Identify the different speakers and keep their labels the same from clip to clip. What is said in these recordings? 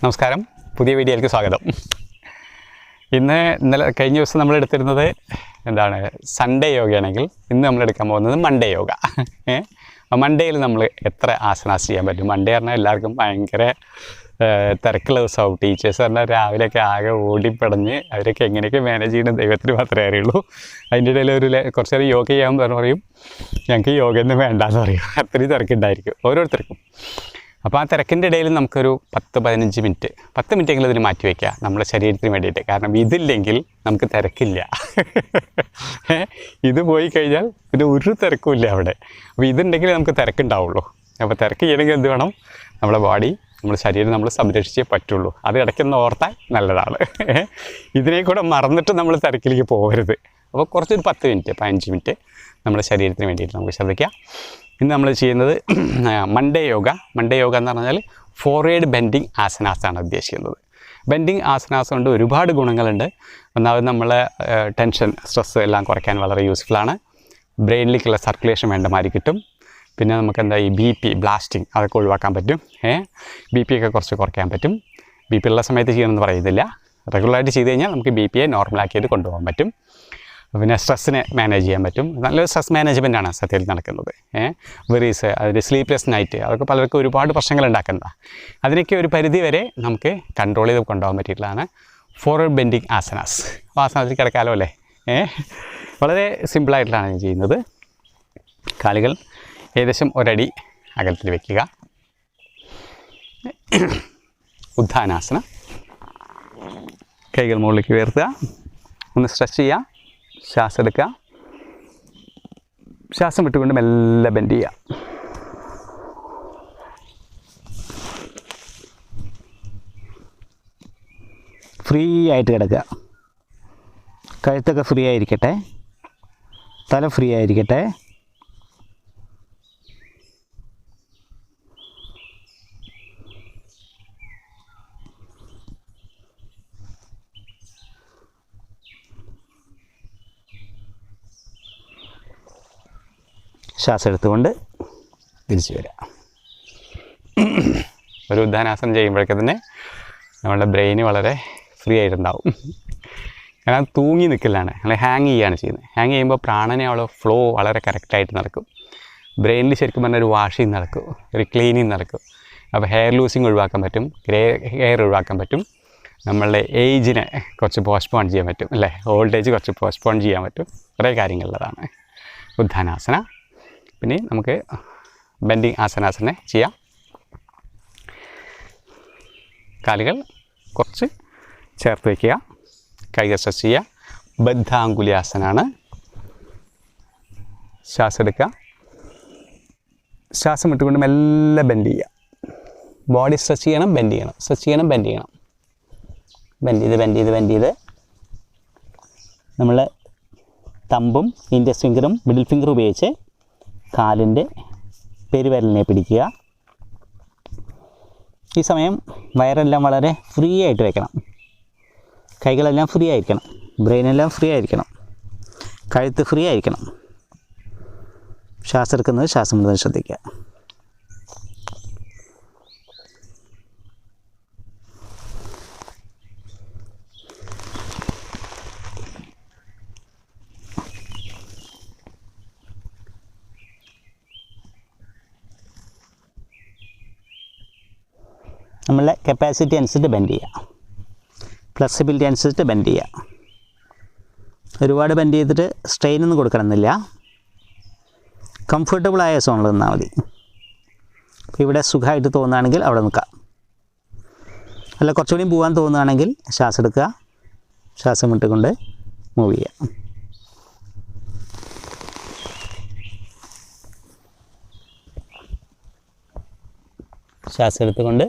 Speaker 1: നമസ്കാരം, പുതിയ വീഡിയോയിലേക്ക് സ്വാഗതം. ഇന്നലെ കഴിഞ്ഞ ദിവസം നമ്മൾ എടുത്തിരുന്നത് സൺഡേ യോഗയാണെങ്കിൽ ഇന്ന് നമ്മൾ എടുക്കാൻ പോകുന്നത് മൺഡേ യോഗ. മൺഡേയിൽ നമ്മൾ എത്ര ആസനാസ് ചെയ്യാൻ പറ്റും? മൺഡേ പറഞ്ഞാൽ എല്ലാവർക്കും ഭയങ്കര തിരക്കുള്ള ദിവസമാവും. ടീച്ചേഴ്സ് പറഞ്ഞാൽ രാവിലെയൊക്കെ ആകെ ഓടിപ്പടഞ്ഞ് അവരൊക്കെ എങ്ങനെയൊക്കെ മാനേജ് ചെയ്യണം ദൈവത്തിന് മാത്രമേ അറിയുള്ളൂ. അതിൻ്റെ ഇടയിൽ കുറച്ച് നേരം യോഗ ചെയ്യാമെന്ന് പറയും, ഞങ്ങൾക്ക് യോഗയൊന്നും വേണ്ടാന്ന് പറയും. അത്രയും തിരക്കുണ്ടായിരിക്കും ഓരോരുത്തർക്കും. അപ്പോൾ ആ തിരക്കിൻ്റെ ഇടയിൽ നമുക്കൊരു 10-15 മിനിറ്റ് 10 മിനിറ്റെങ്കിലും ഇതിന് മാറ്റി വയ്ക്കുക നമ്മുടെ ശരീരത്തിന് വേണ്ടിയിട്ട്. കാരണം ഇതില്ലെങ്കിൽ നമുക്ക് തിരക്കില്ല. ഇത് പോയി കഴിഞ്ഞാൽ പിന്നെ ഒരു തിരക്കുമില്ല അവിടെ. അപ്പോൾ ഇതുണ്ടെങ്കിൽ നമുക്ക് തിരക്കുണ്ടാവുള്ളൂ. അപ്പോൾ തിരക്ക് ചെയ്യണമെങ്കിൽ എന്ത് വേണം? നമ്മുടെ ബോഡി, നമ്മുടെ ശരീരം നമ്മൾ സംരക്ഷിച്ചേ പറ്റുള്ളൂ. അത് ഇടയ്ക്കൊന്ന് ഓർത്താൽ നല്ലതാണ്. ഇതിനെ കൂടെ മറന്നിട്ട് നമ്മൾ തിരക്കിലേക്ക് പോകരുത്. അപ്പോൾ കുറച്ചൊരു 10 മിനിറ്റ് 15 മിനിറ്റ് നമ്മുടെ ശരീരത്തിന് വേണ്ടിയിട്ട് നമുക്ക് ശ്രദ്ധിക്കാം. ഇന്ന് നമ്മൾ ചെയ്യുന്നത് മൺഡേ യോഗ. മൺഡേ യോഗ എന്ന് പറഞ്ഞാൽ ഫോർവേഡ് ബെൻഡിങ് ആസനാസാണ് ഉദ്ദേശിക്കുന്നത്. ബെൻഡിങ് ആസനാസ് കൊണ്ട് ഒരുപാട് ഗുണങ്ങളുണ്ട്. ഒന്നാമത് നമ്മളെ ടെൻഷൻ, സ്ട്രെസ്സ് എല്ലാം കുറയ്ക്കാൻ വളരെ യൂസ്ഫുള്ളാണ്. ബ്രെയിനിലേക്കുള്ള സർക്കുലേഷൻ വേണ്ട മാതിരി കിട്ടും. പിന്നെ നമുക്ക് ഈ BP ബ്ലാസ്റ്റിംഗ് അതൊക്കെ ഒഴിവാക്കാൻ പറ്റും. BP ഒക്കെ കുറച്ച് കുറയ്ക്കാൻ പറ്റും. BP ഉള്ള സമയത്ത് ചെയ്യണമെന്ന് പറയുന്നില്ല. റെഗുലറായിട്ട് ചെയ്ത് കഴിഞ്ഞാൽ നമുക്ക് BP നോർമലാക്കിയിട്ട് കൊണ്ടുപോകാൻ പറ്റും. പിന്നെ സ്ട്രെസ്സിനെ മാനേജ് ചെയ്യാൻ പറ്റും. നല്ലൊരു സ്ട്രെസ് മാനേജ്മെൻറ്റാണ് സത്യത്തിൽ നടക്കുന്നത്. വെറീസ്, അതിൻ്റെ സ്ലീപ്ലെസ് നൈറ്റ്, അതൊക്കെ പലർക്കും ഒരുപാട് പ്രശ്നങ്ങൾ ഉണ്ടാക്കുന്നതാണ്. അതിനൊക്കെ ഒരു പരിധി വരെ നമുക്ക് കൺട്രോൾ ചെയ്ത് കൊണ്ടുപോകാൻ പറ്റിയിട്ടുള്ളതാണ് ഫോർവേഡ് ബെൻഡിങ് ആസനാസ്. ആസനത്തിൽ കിടക്കാലോ അല്ലേ? വളരെ സിമ്പിളായിട്ടുള്ളതാണ് ഞാൻ ചെയ്യുന്നത്. കാലുകൾ ഏകദേശം ഒരടി അകലത്തിൽ വയ്ക്കുക. ഉദ്ധാനാസനം. കൈകൾ മുകളിലേക്ക് ഉയർത്തുക. ഒന്ന് സ്ട്രെച്ച് ചെയ്യുക. ശ്വാസം എടുക്കുക. ശ്വാസം വിട്ടുകൊണ്ട് മെല്ലെ ബെൻഡ് ചെയ്യുക. ഫ്രീ ആയിട്ട് കിടക്കുക. കഴുത്തൊക്കെ ഫ്രീ ആയിരിക്കട്ടെ. തല ഫ്രീ ആയിരിക്കട്ടെ. ശ്വാസം എടുത്തുകൊണ്ട് തിരിച്ചു വരിക. ഒരു ഉദ്ധാനാസനം ചെയ്യുമ്പോഴേക്ക് തന്നെ നമ്മളുടെ ബ്രെയിന് വളരെ ഫ്രീ ആയിട്ടുണ്ടാവും. കാരണം തൂങ്ങി നിൽക്കലാണ്, നമ്മൾ ഹാങ് ചെയ്യുകയാണ് ചെയ്യുന്നത്. ഹാങ് ചെയ്യുമ്പോൾ പ്രാണനെ ഫ്ലോ വളരെ കറക്റ്റായിട്ട് നടക്കും. ബ്രെയിനിൽ ശരിക്കും പറഞ്ഞാൽ ഒരു വാഷിങ് നടക്കും, ഒരു ക്ലീനിങ് നടക്കും. അപ്പോൾ ഹെയർ ലൂസിങ് ഒഴിവാക്കാൻ പറ്റും, ഗ്രേ ഹെയർ ഒഴിവാക്കാൻ പറ്റും. നമ്മളുടെ ഏജിനെ കുറച്ച് പോസ്റ്റ്പോൺ ചെയ്യാൻ പറ്റും അല്ലേ? ഓൾഡ് ഏജ് കുറച്ച് പോസ്റ്റ്പോൺ ചെയ്യാൻ പറ്റും. കുറേ കാര്യങ്ങളുള്ളതാണ് ഉദ്ധാനാസന. പിന്നെ നമുക്ക് ബെൻഡിങ് ആസനാസനെ ചെയ്യാം. കാലുകൾ കുറച്ച് ചേർത്ത് വയ്ക്കുക. കൈകൾ സ്ട്രെച്ച് ചെയ്യുക. ബദ്ധാങ്കുലിയാസനാണ്. ശ്വാസം എടുക്കുക. ശ്വാസം വിട്ടുകൊണ്ട് മെല്ലെ ബെൻഡ് ചെയ്യുക. ബോഡി സ്ട്രെച്ച് ചെയ്യണം, ബെൻഡ് ചെയ്യണം, സ്ട്രെച്ച് ചെയ്യണം, ബെൻഡ് ചെയ്യണം. ബെൻഡ് ചെയ്ത് നമ്മൾ തമ്പും ഇൻഡെക്സ് ഫിംഗറും മിഡിൽ ഫിംഗറും ഉപയോഗിച്ച് കാലിൻ്റെ പെരുവിരലിനെ പിടിക്കുക. ഈ സമയം വയറെല്ലാം വളരെ ഫ്രീ ആയിട്ട് വയ്ക്കണം. കൈകളെല്ലാം ഫ്രീ ആയിരിക്കണം. ബ്രെയിനെല്ലാം ഫ്രീ ആയിരിക്കണം. കഴുത്ത് ഫ്രീ ആയിരിക്കണം. ശ്വാസം എടുക്കുന്നത് ശ്വാസം വിടുന്നത് ശ്രദ്ധിക്കുക. നമ്മളെ കപ്പാസിറ്റി അനുസരിച്ച് ബെൻഡ് ചെയ്യുക. ഫ്ലെക്സിബിലിറ്റി അനുസരിച്ച് ബെൻഡ് ചെയ്യുക. ഒരുപാട് ബെൻഡ് ചെയ്തിട്ട് സ്ട്രെയിനൊന്നും കൊടുക്കണമെന്നില്ല. കംഫർട്ടബിളായ സോണിൽ നിന്നാൽ മതി. ഇപ്പോൾ ഇവിടെ സുഖമായിട്ട് തോന്നുകയാണെങ്കിൽ അവിടെ നിൽക്കുക. അല്ല കുറച്ചുകൂടി പോകാൻ തോന്നുകയാണെങ്കിൽ ശ്വാസം എടുക്കുക. ശ്വാസം വിട്ടുകൊണ്ട് മൂവ് ചെയ്യുക. ശ്വാസം എടുത്തുകൊണ്ട്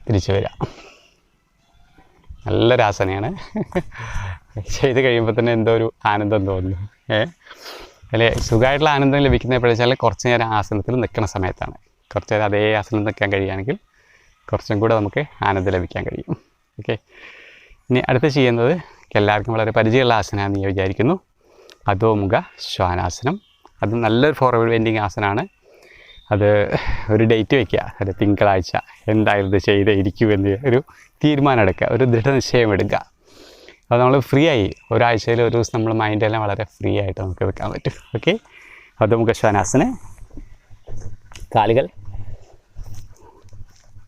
Speaker 1: തിരിച്ചു വരിക. നല്ലൊരു ആസനയാണ്. ചെയ്ത് കഴിയുമ്പോൾ തന്നെ എന്തോ ഒരു ആനന്ദം തോന്നുന്നു. അല്ലെ? സുഖമായിട്ടുള്ള ആനന്ദം ലഭിക്കുന്ന എപ്പോഴാച്ചാൽ കുറച്ച് നേരം ആസനത്തിൽ നിൽക്കുന്ന സമയത്താണ്. കുറച്ച് നേരം അതേ ആസനം നിൽക്കാൻ കഴിയുകയാണെങ്കിൽ കുറച്ചും കൂടെ നമുക്ക് ആനന്ദം ലഭിക്കാൻ കഴിയും. ഓക്കെ, ഇനി അടുത്ത് ചെയ്യുന്നത് എല്ലാവർക്കും വളരെ പരിചയമുള്ള ആസനമാണെന്ന് ഞാൻ വിചാരിക്കുന്നു. അധോമുഖ ശ്വാനാസനം. അത് നല്ലൊരു ഫോർവേഡ് ബെൻഡിങ് ആസനമാണ്. അത് ഒരു ഡേറ്റ് വയ്ക്കുക, ഒരു തിങ്കളാഴ്ച എന്തായാലും ഇത് ചെയ്തേ ഇരിക്കുമെന്ന് ഒരു തീരുമാനം എടുക്കുക, ഒരു ദൃഢനിശ്ചയം എടുക്കുക. അപ്പോൾ നമ്മൾ ഫ്രീ ആയി ഒരാഴ്ചയിൽ ഒരു ദിവസം നമ്മൾ മൈൻഡെല്ലാം വളരെ ഫ്രീ ആയിട്ട് നമുക്ക് എടുക്കാൻ പറ്റും. ഓക്കെ, അധോമുഖ ശ്വാനാസന. കാലുകൾ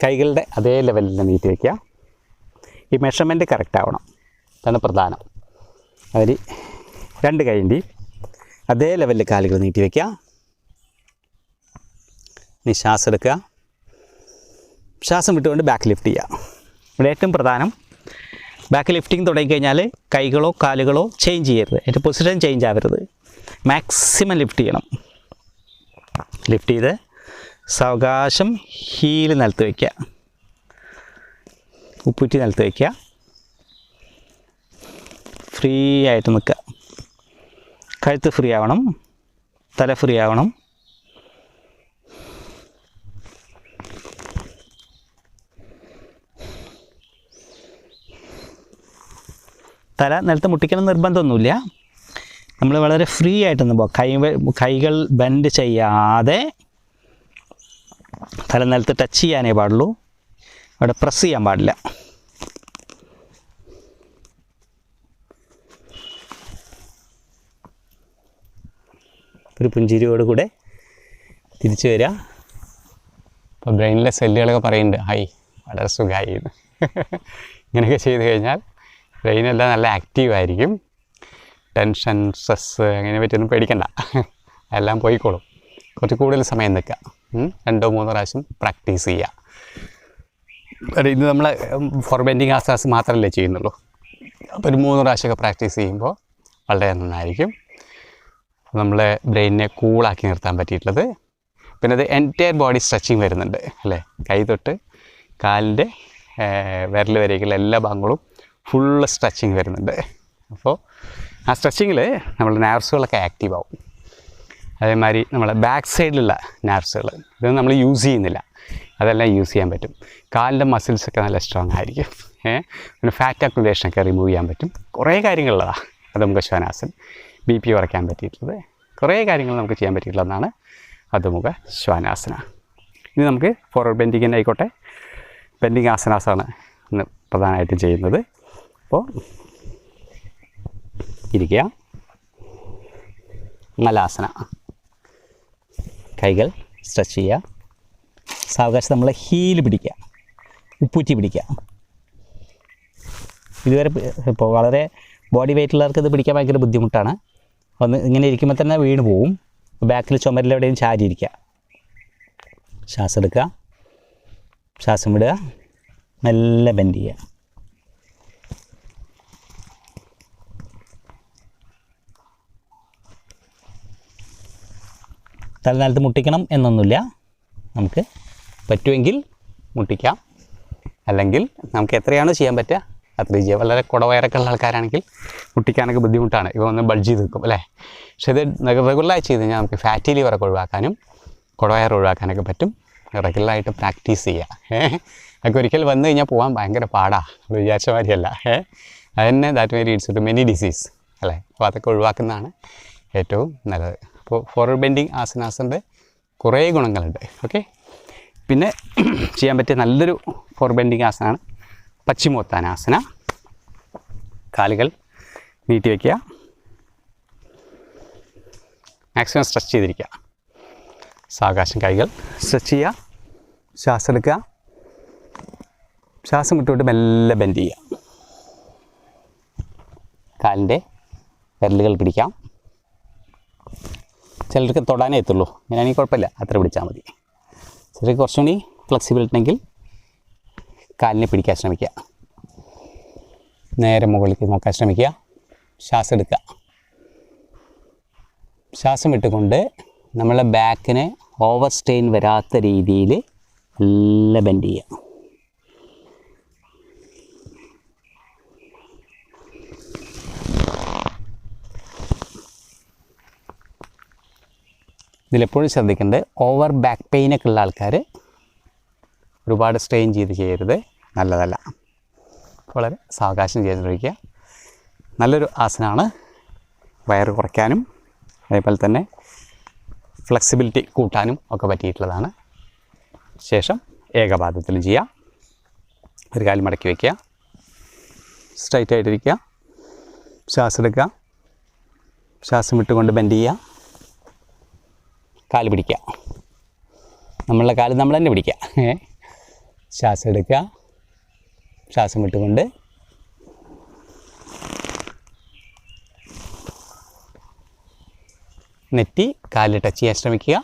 Speaker 1: കൈകളുടെ അതേ ലെവലിൽ നീട്ടി വയ്ക്കുക. ഈ മെഷർമെൻറ്റ് കറക്റ്റ് ആവണം, അതാണ് പ്രധാനം. അതിൽ 2 കൈൻ്റെയും അതേ ലെവലിൽ കാലുകൾ നീട്ടി വയ്ക്കുക. ഇനി ശ്വാസം എടുക്കുക, ശ്വാസം വിട്ടുകൊണ്ട് ബാക്ക് ലിഫ്റ്റ് ചെയ്യുക. ഇവിടെ ഏറ്റവും പ്രധാനം ബാക്ക് ലിഫ്റ്റിംഗ് തുടങ്ങിക്കഴിഞ്ഞാൽ കൈകളോ കാലുകളോ ചേഞ്ച് ചെയ്യരുത്, അതിൻ്റെ പൊസിഷൻ ചേഞ്ച് ആവരുത്. മാക്സിമം ലിഫ്റ്റ് ചെയ്യണം. ലിഫ്റ്റ് ചെയ്ത് സാവകാശം ഹീൽ നിലത്ത് വയ്ക്കുക, ഉപ്പൂറ്റി നിലത്ത് വയ്ക്കുക. ഫ്രീ ആയിട്ട് നിൽക്കുക. കഴുത്ത് ഫ്രീ ആവണം, തല ഫ്രീ ആവണം. തല നിലത്ത് മുട്ടിക്കണം നിർബന്ധമൊന്നുമില്ല. നമ്മൾ വളരെ ഫ്രീ ആയിട്ടൊന്ന് പോകാം. കൈകൾ ബെൻഡ് ചെയ്യാതെ തല നിലത്ത് ടച്ച് ചെയ്യാനേ പാടുള്ളൂ, അവിടെ പ്രസ് ചെയ്യാൻ പാടില്ല. ഒരു പുഞ്ചിരിയോട് കൂടെ തിരിച്ചു വരിക. അപ്പോൾ ബ്രെയിനിലെ സെല്ലുകളൊക്കെ പറയുന്നുണ്ട് ഹൈ വളരെ സുഖമായി എന്ന്. ഇങ്ങനെയൊക്കെ ചെയ്ത് കഴിഞ്ഞാൽ ബ്രെയിനെല്ലാം നല്ല ആക്റ്റീവായിരിക്കും. ടെൻഷൻ, സ്ട്രെസ്സ് അങ്ങനെ പറ്റിയൊന്നും പേടിക്കണ്ട, എല്ലാം പോയിക്കോളും. കുറച്ച് കൂടുതൽ സമയം നിൽക്കുക, 2-3 പ്രാവശ്യം പ്രാക്ടീസ് ചെയ്യുക. ഇത് നമ്മൾ ഫോർ ബെൻഡിങ് ആസാസ് മാത്രമല്ലേ ചെയ്യുന്നുള്ളൂ. അപ്പോൾ ഒരു 3 പ്രാവശ്യമൊക്കെ പ്രാക്ടീസ് ചെയ്യുമ്പോൾ വളരെ നന്നായിരിക്കും. നമ്മളെ ബ്രെയിനിനെ കൂളാക്കി നിർത്താൻ പറ്റിയിട്ടുള്ളത്. പിന്നെ അത് എൻറ്റയർ ബോഡി സ്ട്രെച്ചിങ് വരുന്നുണ്ട് അല്ലേ. കൈ തൊട്ട് കാലിൻ്റെ വിരൽ വരേക്കുള്ള എല്ലാ ഭാഗങ്ങളും ഫുള്ള് സ്ട്രെച്ചിങ് വരുന്നുണ്ട്. അപ്പോൾ ആ സ്ട്രെച്ചിങ്ങിൽ നമ്മുടെ നാർവ്സുകളൊക്കെ ആക്റ്റീവ് ആവും. അതേമാതിരി നമ്മളെ ബാക്ക് സൈഡിലുള്ള നാർവ്സുകൾ ഇതൊന്നും നമ്മൾ യൂസ് ചെയ്യുന്നില്ല, അതെല്ലാം യൂസ് ചെയ്യാൻ പറ്റും. കാലിൻ്റെ മസിൽസൊക്കെ നല്ല സ്ട്രോങ് ആയിരിക്കും. പിന്നെ ഫാറ്റ് അക്യുമുലേഷനൊക്കെ റിമൂവ് ചെയ്യാൻ പറ്റും. കുറേ കാര്യങ്ങളുള്ളതാണ് അധോമുഖ ശ്വാനാസൻ. BP കുറയ്ക്കാൻ പറ്റിയിട്ടുള്ളത് കുറേ കാര്യങ്ങൾ നമുക്ക് ചെയ്യാൻ പറ്റിയിട്ടുള്ളതാണ് അധോമുഖ ശ്വാനാസന. ഇനി നമുക്ക് ഫോർവേഡ് ബെൻഡിങ് ആയിക്കോട്ടെ, ബെൻഡിങ് ആസനാസാണ് ഇന്ന് പ്രധാനമായിട്ടും ചെയ്യുന്നത്. അപ്പോൾ ഇരിക്കുക, മലാസന. കൈകൾ സ്ട്രെച്ച് ചെയ്യുക. സാവകാശം നമ്മൾ ഹീൽ പിടിക്കുക, ഉപ്പൂറ്റി പിടിക്കുക. ഇതുവരെ ഇപ്പോൾ വളരെ ബോഡി വെയ്റ്റുള്ളവർക്ക് ഇത് പിടിക്കാൻ ഭയങ്കര ബുദ്ധിമുട്ടാണ്. ഒന്ന് ഇങ്ങനെ ഇരിക്കുമ്പോൾ തന്നെ വീണ് പോവും. ബാക്കിൽ ചുമരിലെവിടെയും ചാരിയിരിക്കുക. ശ്വാസം എടുക്കുക, ശ്വാസം വിടുക, മെല്ലെ ബെൻഡ് ചെയ്യുക. തലനിലത്ത് മുട്ടിക്കണം എന്നൊന്നുമില്ല, നമുക്ക് പറ്റുമെങ്കിൽ മുട്ടിക്കാം, അല്ലെങ്കിൽ നമുക്ക് എത്രയാണോ ചെയ്യാൻ പറ്റുക അത്ര ചെയ്യുക. വളരെ കുടവയറൊക്കെ ഉള്ള ആൾക്കാരാണെങ്കിൽ മുട്ടിക്കാനൊക്കെ ബുദ്ധിമുട്ടാണ്, ഇവ ഒന്ന് ബൾജ് ചെയ്ത് നിൽക്കും അല്ലേ. പക്ഷേ ഇത് റെഗുലറായി ചെയ്ത് കഴിഞ്ഞാൽ നമുക്ക് ഫാറ്റി ലിവറൊക്കെ ഒഴിവാക്കാനും കുടവയർ ഒഴിവാക്കാനൊക്കെ പറ്റും. റെഗുലറായിട്ട് പ്രാക്ടീസ് ചെയ്യുക. അതൊക്കെ ഒരിക്കൽ വന്നു കഴിഞ്ഞാൽ പോകാൻ ഭയങ്കര പാടാണ്, വിചാരിച്ച മാതിരിയല്ല. അതന്നെ that may leads to many disease അല്ലേ. അപ്പോൾ അതൊക്കെ ഒഴിവാക്കുന്നതാണ് ഏറ്റവും നല്ലത്. അപ്പോൾ ഫോർവേഡ് ബെൻഡിങ് ആസനാസിൻ്റെ കുറേ ഗുണങ്ങളുണ്ട്. ഓക്കെ, പിന്നെ ചെയ്യാൻ പറ്റിയ നല്ലൊരു ഫോർവേഡ് ബെൻഡിങ് ആസനമാണ് പശ്ചിമോത്താനാസന. കാലുകൾ നീട്ടി വയ്ക്കുക, മാക്സിമം സ്ട്രെച്ച് ചെയ്തിരിക്കുക. സാവകാശം കൈകൾ സ്ട്രെച്ച് ചെയ്യുക, ശ്വാസം എടുക്കുക, ശ്വാസം വിട്ടുകൊണ്ട് മെല്ലെ ബെൻഡ് ചെയ്യുക. കാലിൻ്റെ വിരലുകൾ പിടിക്കാം. ചിലർക്ക് തൊടാനേ എത്തുള്ളൂ, ഇങ്ങനെയാണെങ്കിൽ കുഴപ്പമില്ല, അത്ര പിടിച്ചാൽ മതി. ചിലർക്ക് കുറച്ചുകൂടി ഫ്ലെക്സിബിലിറ്റി ഉണ്ടെങ്കിൽ കാലിനെ പിടിക്കാൻ ശ്രമിക്കുക. നേരെ മുകളിലേക്ക് നോക്കാൻ ശ്രമിക്കുക. ശ്വാസം എടുക്കുക. ശ്വാസം വിട്ടുകൊണ്ട് നമ്മളെ ബാക്കിന് ഓവർ സ്ട്രെയിൻ വരാത്ത രീതിയിൽ നല്ല ബെൻഡ് ചെയ്യുക. ഇതിലെപ്പോഴും ശ്രദ്ധിക്കേണ്ടത് ഓവർ ബാക്ക് പെയിനൊക്കെ ഉള്ള ആൾക്കാർ ഒരുപാട് സ്ട്രെയിൻ ചെയ്യരുത്, നല്ലതല്ല. വളരെ സാവകാശം ചെയ്യാൻ ശ്രമിക്കുക. നല്ലൊരു ആസനമാണ് വയറ് കുറയ്ക്കാനും അതേപോലെ തന്നെ ഫ്ലെക്സിബിലിറ്റി കൂട്ടാനും ഒക്കെ പറ്റിയിട്ടുള്ളതാണ്. ശേഷം ഏകപാദത്തിലും ചെയ്യാം. ഒരു കാല് മടക്കി വയ്ക്കുക, സ്ട്രൈറ്റ് ആയിട്ടിരിക്കുക, ശ്വാസം എടുക്കുക, ശ്വാസം വിട്ടുകൊണ്ട് ബെൻഡ് ചെയ്യുക, കാല് പിടിക്കുക, നമ്മളുടെ കാല് നമ്മൾ തന്നെ പിടിക്കുക. ശ്വാസം എടുക്കുക, ശ്വാസം വിട്ടുകൊണ്ട് നെറ്റി കാലിൽ ടച്ച് ചെയ്യാൻ ശ്രമിക്കുക.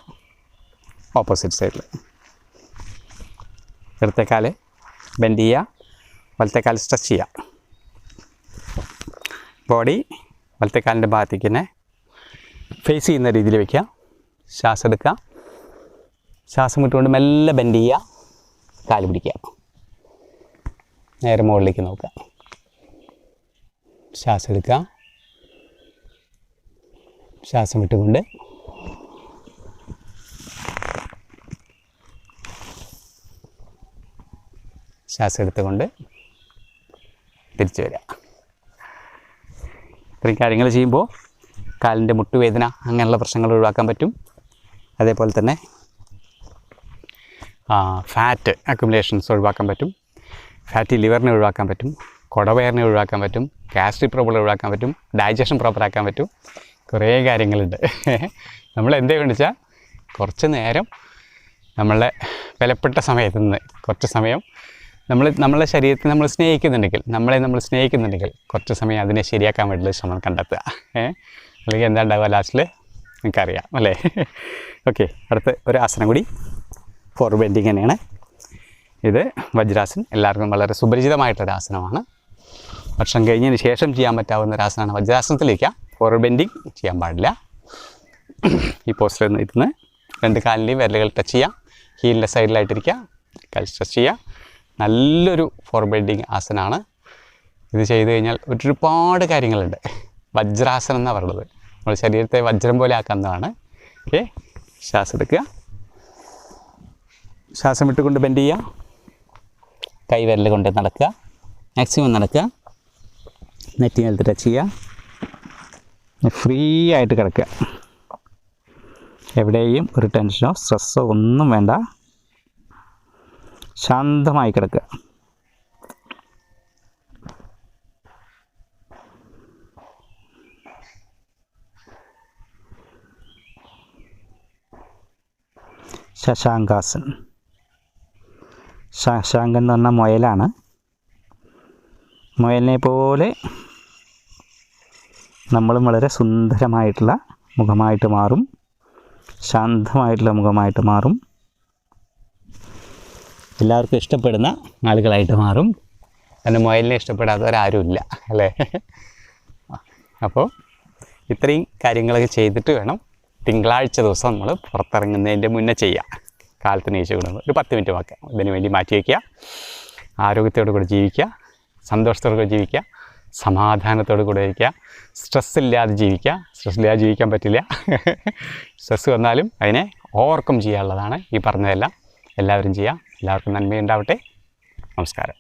Speaker 1: ഓപ്പോസിറ്റ് സൈഡിൽ ഇടത്തെ കാല് ബെൻഡ് ചെയ്യുക, വലത്തെ കാല് സ്ട്രെച്ച് ചെയ്യുക. ബോഡി വലത്തെ കാലിൻ്റെ ഭാഗത്തേക്ക് തന്നെ ഫേസ് ചെയ്യുന്ന രീതിയിൽ വയ്ക്കുക. ശ്വാസം എടുക്കുക, ശ്വാസം വിട്ടുകൊണ്ട് മെല്ലെ ബെൻഡ് ചെയ്യുക, കാല് പിടിക്കുക, നേരെ മുകളിലേക്ക് നോക്കുക. ശ്വാസം എടുക്കുക, ശ്വാസം വിട്ടുകൊണ്ട് ശ്വാസം എടുത്തുകൊണ്ട് തിരിച്ചു വരിക. ഇത്രയും കാര്യങ്ങൾ ചെയ്യുമ്പോൾ കാലിൻ്റെ മുട്ടുവേദന അങ്ങനെയുള്ള പ്രശ്നങ്ങൾ ഒഴിവാക്കാൻ പറ്റും. അതേപോലെ തന്നെ ഫാറ്റ് അക്യുമുലേഷൻസ് ഒഴിവാക്കാൻ പറ്റും, ഫാറ്റി ലിവറിനെ ഒഴിവാക്കാൻ പറ്റും, കുടവയറിനെ ഒഴിവാക്കാൻ പറ്റും, ഗ്യാസ്ട്രിക് പ്രോബ്ലം ഒഴിവാക്കാൻ പറ്റും, ഡൈജഷൻ പ്രോപ്പറാക്കാൻ പറ്റും. കുറേ കാര്യങ്ങളുണ്ട്. നമ്മൾ എന്തെന്ന് വെച്ചാൽ കുറച്ച് നേരം നമ്മളുടെ വിലപ്പെട്ട സമയത്ത് നിന്ന് കുറച്ച് സമയം നമ്മളെ ശരീരത്തെ നമ്മൾ സ്നേഹിക്കുന്നുണ്ടെങ്കിൽ കുറച്ച് സമയം അതിനെ ശരിയാക്കാൻ വേണ്ടിയുള്ള ശ്രമം കണ്ടെത്തുക. അല്ലെങ്കിൽ എന്താ ഉണ്ടാവുക ലാസ്റ്റിൽ നിങ്ങൾക്കറിയാം അല്ലേ? ഓക്കെ, അടുത്ത ഒരു ആസനം കൂടി ഫോർവേഡ് ബെൻഡിങ് തന്നെയാണ്. ഇത് വജ്രാസൻ, എല്ലാവർക്കും വളരെ സുപരിചിതമായിട്ടൊരു ആസനമാണ്. ഭക്ഷണം കഴിഞ്ഞതിന് ശേഷം ചെയ്യാൻ പറ്റാവുന്ന ഒരു ആസനമാണ് വജ്രാസനത്തിലേക്ക്. ഫോർവേഡ് ബെൻഡിങ് ചെയ്യാൻ പാടില്ല. ഈ പോസ്റ്റിൽ ഇരുന്ന് രണ്ട് കാലിൻ്റെയും വിരലുകൾ ടച്ച് ചെയ്യുക, ഹീലിൻ്റെ സൈഡിലായിട്ടിരിക്കുക, കാൽ സ്ട്രെച്ച് ചെയ്യുക. നല്ലൊരു ഫോർവേഡ് ബെൻഡിങ് ആസനമാണ്. ഇത് ചെയ്ത് കഴിഞ്ഞാൽ ഒരുപാട് കാര്യങ്ങളുണ്ട്. വജ്രാസനം എന്നാണ് പറയുന്നത്. നമ്മൾ ശരീരത്തെ വജ്രം പോലെ ആക്കുന്നതാണ്. ഓക്കെ, ശ്വാസം എടുക്കുക, ശ്വാസം വിട്ടുകൊണ്ട് ബെൻഡ് ചെയ്യുക, കൈ വിരൽ കൊണ്ട് നടക്കുക, മാക്സിമം നടക്കുക, നെറ്റി നിലത്ത് ടച്ച് ചെയ്യുക, ഫ്രീ ആയിട്ട് കിടക്കുക. എവിടെയും ഒരു ടെൻഷനോ സ്ട്രെസ്സോ ഒന്നും വേണ്ട, ശാന്തമായി കിടക്കുക. ശശാങ്കാസൻ. ശശാങ്കൻ എന്ന് പറഞ്ഞാൽ മുയലാണ്. മുയലിനെ പോലെ നമ്മളും വളരെ സുന്ദരമായിട്ടുള്ള മുഖമായിട്ട് മാറും, ശാന്തമായിട്ടുള്ള മുഖമായിട്ട് മാറും, എല്ലാവർക്കും ഇഷ്ടപ്പെടുന്ന ആളുകളായിട്ട് മാറും. കാരണം മുയലിനെ ഇഷ്ടപ്പെടാത്തവരാരുമില്ല അല്ലേ? അപ്പോൾ ഇത്രയും കാര്യങ്ങളൊക്കെ ചെയ്തിട്ട് വേണം തിങ്കളാഴ്ച ദിവസം നമ്മൾ പുറത്തിറങ്ങുന്നതിൻ്റെ മുന്നേ ചെയ്യുക. കാലത്തിന് ഏച്ചു കൊടുക്കുന്നത് ഒരു 10 മിനിറ്റ് വാക്കാം. ഇതിനു വേണ്ടി മാറ്റി വയ്ക്കുക. ആരോഗ്യത്തോടു കൂടി ജീവിക്കുക, സന്തോഷത്തോടു കൂടി ജീവിക്കുക, സമാധാനത്തോടു കൂടി ഇരിക്കുക, സ്ട്രെസ്സില്ലാതെ ജീവിക്കുക. സ്ട്രെസ്സില്ലാതെ ജീവിക്കാൻ പറ്റില്ല. സ്ട്രെസ്സ് വന്നാലും അതിനെ ഓവർകം ചെയ്യാനുള്ളതാണ് ഈ പറഞ്ഞതെല്ലാം. എല്ലാവരും ചെയ്യാം. എല്ലാവർക്കും നന്മയുണ്ടാവട്ടെ. നമസ്കാരം.